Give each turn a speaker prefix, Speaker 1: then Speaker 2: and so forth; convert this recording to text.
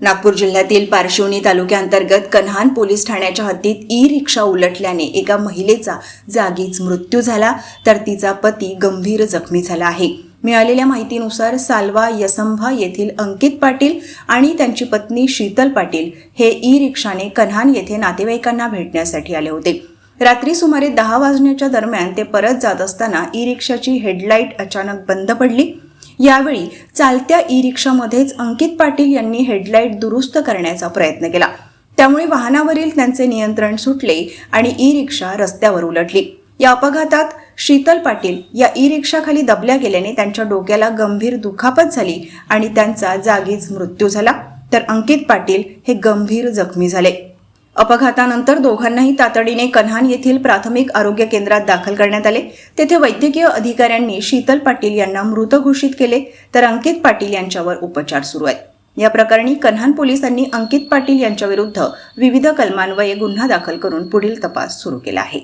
Speaker 1: नागपूर जिल्ह्यातील पारशिवनी तालुक्याअंतर्गत कन्हान पोलीस ठाण्याच्या हद्दीत ई-रिक्षा उलटल्याने एका महिलेचा जागीच मृत्यू झाला तर तिचा पती गंभीर जखमी झाला आहे। मिळालेल्या माहितीनुसार सालवा यसंभा येथील अंकित पाटील आणि त्यांची पत्नी शीतल पाटील हे ई-रिक्षाने कन्हान येथे नातेवाईकांना भेटण्यासाठी आले होते। रात्री सुमारे 10 वाजण्याच्या दरम्यान ते परत जात असताना ई-रिक्षाची हेडलाईट अचानक बंद पडली। यावेळी चालत्या ई-रिक्षामध्येच अंकित पाटील यांनी हेडलाईट दुरुस्त करण्याचा प्रयत्न केला। त्यामुळे वाहनावरील त्यांचे नियंत्रण सुटले आणि ई-रिक्षा रस्त्यावर उलटली। या अपघातात शीतल पाटील या ई-रिक्षाखाली दबल्या गेल्याने त्यांच्या डोक्याला गंभीर दुखापत झाली आणि त्यांचा जागीच मृत्यू झाला तर अंकित पाटील हे गंभीर जखमी झाले। अपघातानंतर दोघांनाही तातडीने कन्हान येथील प्राथमिक आरोग्य केंद्रात दाखल करण्यात आले। तेथे वैद्यकीय अधिकाऱ्यांनी शीतल पाटील यांना मृत घोषित केले तर अंकित पाटील यांच्यावर उपचार सुरू आहेत। या प्रकरणी कन्हान पोलिसांनी अंकित पाटील यांच्याविरुद्ध विविध कलमान्वये गुन्हा दाखल करून पुढील तपास सुरू केला आहे।